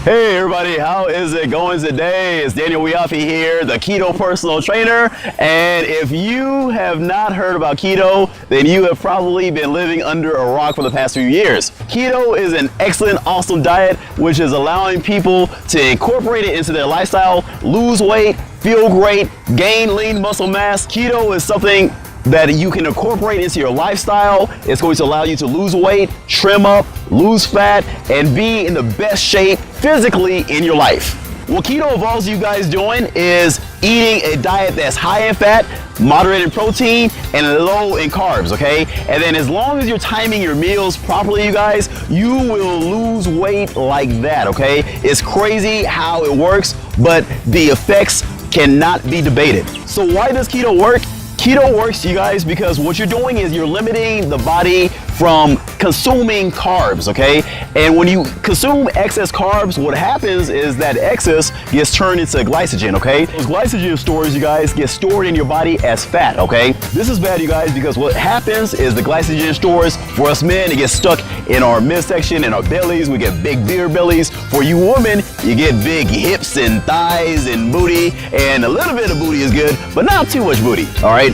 Hey everybody, how is it going today? It's Daniel Wiafi here, the Keto personal trainer. And if you have not heard about keto, then you have probably been living under a rock for the past few years. Keto is an excellent, awesome diet, which is allowing people to incorporate it into their lifestyle, lose weight, feel great, gain lean muscle mass. Keto is something that you can incorporate into your lifestyle. It's going to allow you to lose weight, trim up, lose fat, and be in the best shape physically in your life. What keto involves you guys doing is eating a diet that's high in fat, moderate in protein, and low in carbs, okay? And then as long as you're timing your meals properly, you guys, you will lose weight like that, okay? It's crazy how it works, but the effects cannot be debated. So why does keto work? Keto works, you guys, because what you're doing is you're limiting the body from consuming carbs, okay? And when you consume excess carbs, what happens is that excess gets turned into glycogen, okay? Those glycogen stores, you guys, get stored in your body as fat, okay? This is bad, you guys, because what happens is the glycogen stores, for us men, it gets stuck in our midsection, in our bellies. We get big beer bellies. For you women, you get big hips and thighs and booty, and a little bit of booty is good, but not too much booty, all right?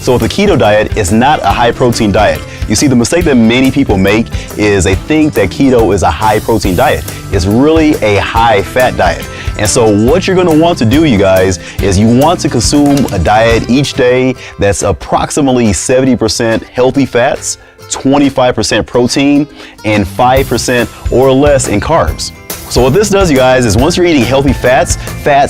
So with the keto diet, it's not a high protein diet. You see, the mistake that many people make is they think that keto is a high protein diet. It's really a high fat diet. And so what you're gonna want to do, you guys, is you want to consume a diet each day that's approximately 70% healthy fats, 25% protein, and 5% or less in carbs. So what this does, you guys, is once you're eating healthy fats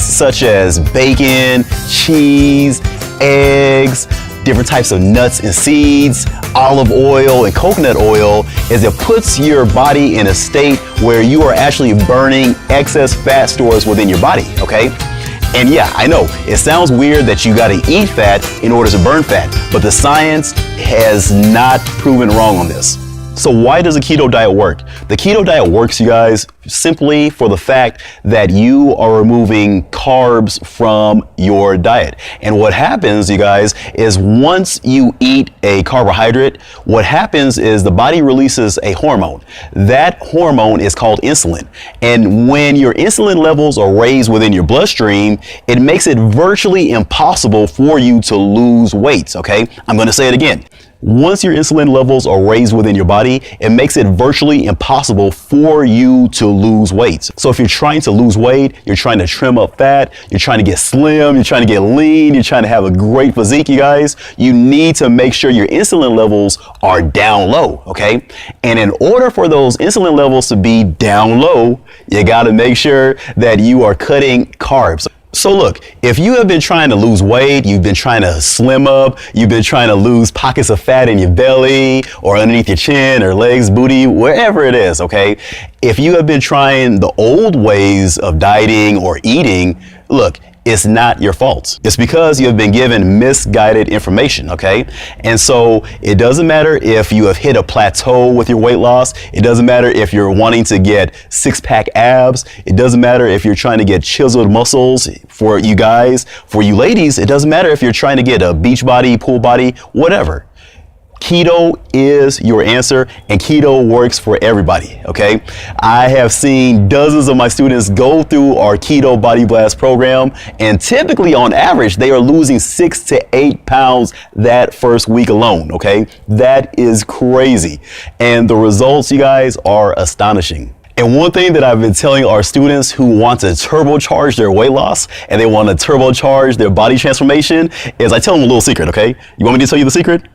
such as bacon, cheese, eggs, different types of nuts and seeds, olive oil and coconut oil, is it puts your body in a state where you are actually burning excess fat stores within your body, okay? And yeah, I know, it sounds weird that you gotta eat fat in order to burn fat, but the science has not proven wrong on this. So why does a keto diet work? The keto diet works, you guys, simply for the fact that you are removing carbs from your diet. And what happens, you guys, is once you eat a carbohydrate, what happens is the body releases a hormone. That hormone is called insulin. And when your insulin levels are raised within your bloodstream, it makes it virtually impossible for you to lose weight, okay? I'm gonna say it again. Once your insulin levels are raised within your body, it makes it virtually impossible for you to lose weight. So if you're trying to lose weight, you're trying to trim up fat, you're trying to get slim, you're trying to get lean, you're trying to have a great physique, you guys, you need to make sure your insulin levels are down low, okay? And in order for those insulin levels to be down low, you gotta make sure that you are cutting carbs. So look, if you have been trying to lose weight, you've been trying to slim up, you've been trying to lose pockets of fat in your belly or underneath your chin or legs, booty, wherever it is, okay? If you have been trying the old ways of dieting or eating, look, it's not your fault. It's because you have been given misguided information, okay? And so it doesn't matter if you have hit a plateau with your weight loss. It doesn't matter if you're wanting to get six-pack abs. It doesn't matter if you're trying to get chiseled muscles for you guys. For you ladies, it doesn't matter if you're trying to get a beach body, pool body, whatever. Keto is your answer, and keto works for everybody, okay? I have seen dozens of my students go through our Keto Body Blast program, and typically on average, they are losing 6 to 8 pounds that first week alone, okay? That is crazy. And the results, you guys, are astonishing. And one thing that I've been telling our students who want to turbocharge their weight loss and they want to turbocharge their body transformation is I tell them a little secret, okay? You want me to tell you the secret?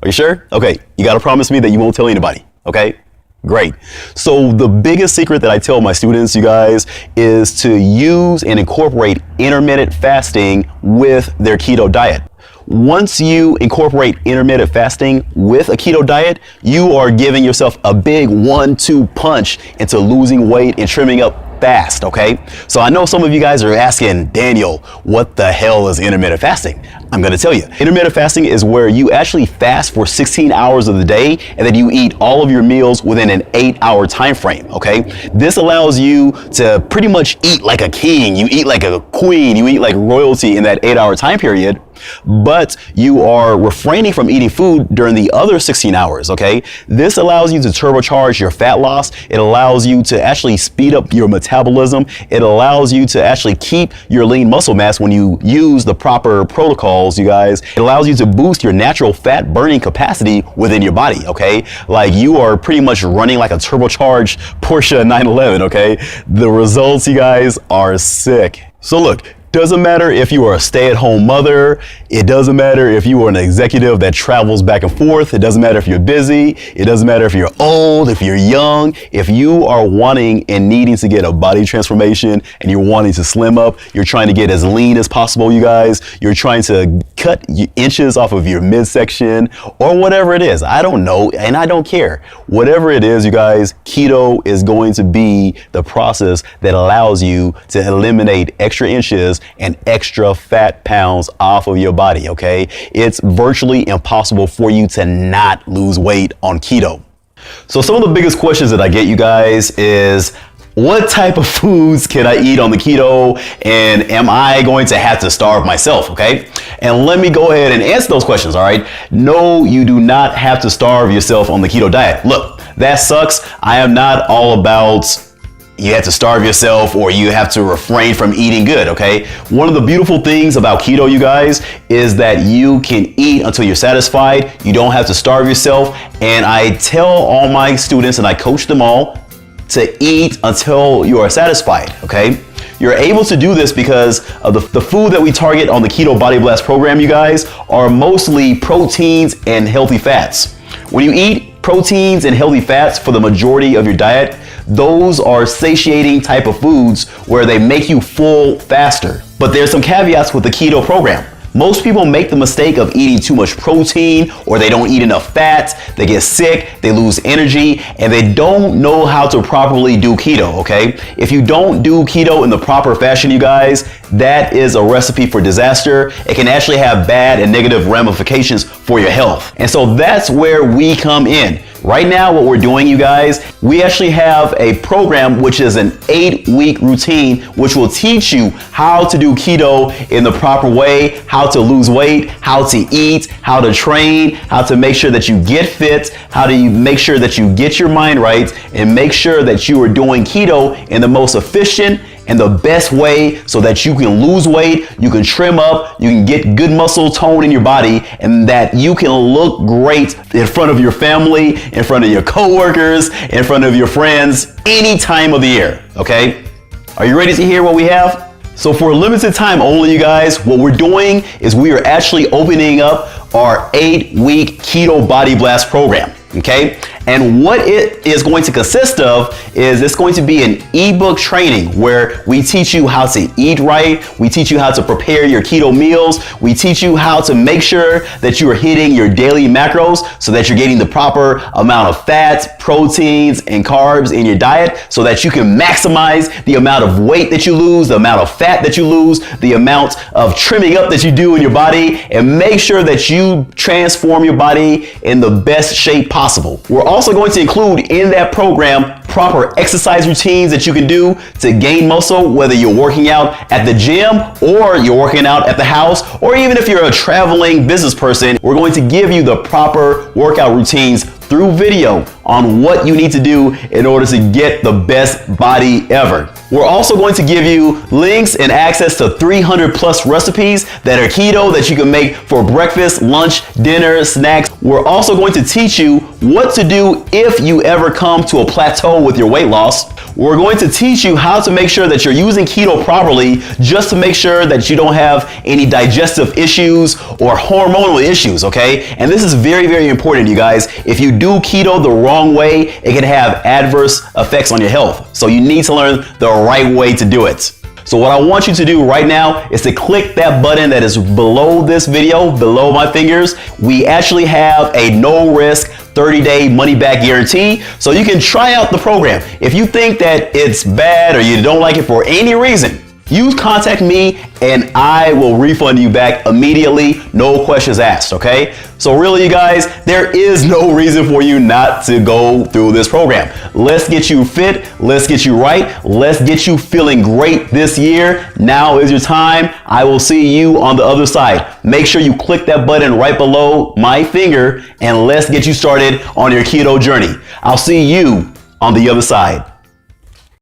Are you sure? Okay, you gotta promise me that you won't tell anybody, okay? Great. So the biggest secret that I tell my students, you guys, is to use and incorporate intermittent fasting with their keto diet. Once you incorporate intermittent fasting with a keto diet, you are giving yourself a big 1-2 punch into losing weight and trimming up fast, okay? So I know some of you guys are asking, Daniel, what the hell is intermittent fasting? I'm gonna tell you. Intermittent fasting is where you actually fast for 16 hours of the day and then you eat all of your meals within an 8-hour time frame, okay? This allows you to pretty much eat like a king, you eat like a queen, you eat like royalty in that 8-hour time period. but you are refraining from eating food during the other 16 hours, okay? This allows you to turbocharge your fat loss. It allows you to actually speed up your metabolism. It allows you to actually keep your lean muscle mass when you use the proper protocols, you guys. It allows you to boost your natural fat burning capacity within your body, okay? Like you are pretty much running like a turbocharged Porsche 911, okay? The results, you guys, are sick. So look, doesn't matter if you are a stay-at-home mother. It doesn't matter if you are an executive that travels back and forth. It doesn't matter if you're busy. It doesn't matter if you're old, if you're young. If you are wanting and needing to get a body transformation and you're wanting to slim up, you're trying to get as lean as possible, you guys. You're trying to cut inches off of your midsection or whatever it is. I don't know and I don't care. Whatever it is, you guys, keto is going to be the process that allows you to eliminate extra inches and extra fat pounds off of your body, okay? It's virtually impossible for you to not lose weight on keto. So some of the biggest questions that I get, you guys, is what type of foods can I eat on the keto, and am I going to have to starve myself, okay? And let me go ahead and answer those questions, all right? No, you do not have to starve yourself on the keto diet. Look, that sucks. I am not all about you have to starve yourself or you have to refrain from eating good, okay? One of the beautiful things about keto, you guys, is that you can eat until you're satisfied. You don't have to starve yourself. And I tell all my students and I coach them all to eat until you are satisfied, okay? You're able to do this because of the food that we target on the Keto Body Blast program, you guys, are mostly proteins and healthy fats. When you eat proteins and healthy fats for the majority of your diet, those are satiating type of foods where they make you full faster. But there's some caveats with the keto program. Most people make the mistake of eating too much protein, or they don't eat enough fats, they get sick, they lose energy, and they don't know how to properly do keto, okay? If you don't do keto in the proper fashion, you guys, that is a recipe for disaster. It can actually have bad and negative ramifications for your health. And so that's where we come in. Right now, what we're doing, you guys, we actually have a program which is an 8-week routine which will teach you how to do keto in the proper way, how to lose weight, how to eat, how to train, how to make sure that you get fit, how to make sure that you get your mind right, and make sure that you are doing keto in the most efficient and the best way so that you can lose weight, you can trim up, you can get good muscle tone in your body, and that you can look great in front of your family, in front of your coworkers, in front of your friends, any time of the year, okay? Are you ready to hear what we have? So for a limited time only, you guys, what we're doing is we are actually opening up our 8-week Keto Body Blast program, okay? And what it is going to consist of is it's going to be an ebook training where we teach you how to eat right. We teach you how to prepare your keto meals. We teach you how to make sure that you are hitting your daily macros so that you're getting the proper amount of fats, proteins, and carbs in your diet so that you can maximize the amount of weight that you lose, the amount of fat that you lose, the amount of trimming up that you do in your body, and make sure that you transform your body in the best shape possible. We're also going to include in that program proper exercise routines that you can do to gain muscle, whether you're working out at the gym or you're working out at the house, or even if you're a traveling business person, we're going to give you the proper workout routines through video on what you need to do in order to get the best body ever. We're also going to give you links and access to 300 plus recipes that are keto that you can make for breakfast, lunch, dinner, snacks. We're also going to teach you what to do if you ever come to a plateau with your weight loss. We're going to teach you how to make sure that you're using keto properly just to make sure that you don't have any digestive issues or hormonal issues, okay? And this is very, very important, you guys. If you do keto the wrong way, it can have adverse effects on your health. So you need to learn the right way to do it. So what I want you to do right now is to click that button that is below this video, below my fingers. We actually have a no risk 30-day money back guarantee, so you can try out the program. If you think that it's bad or you don't like it for any reason, you contact me and I will refund you back immediately, no questions asked, okay? So really, you guys, there is no reason for you not to go through this program. Let's get you fit, let's get you right, let's get you feeling great this year. Now is your time. I will see you on the other side. Make sure you click that button right below my finger and let's get you started on your keto journey. I'll see you on the other side.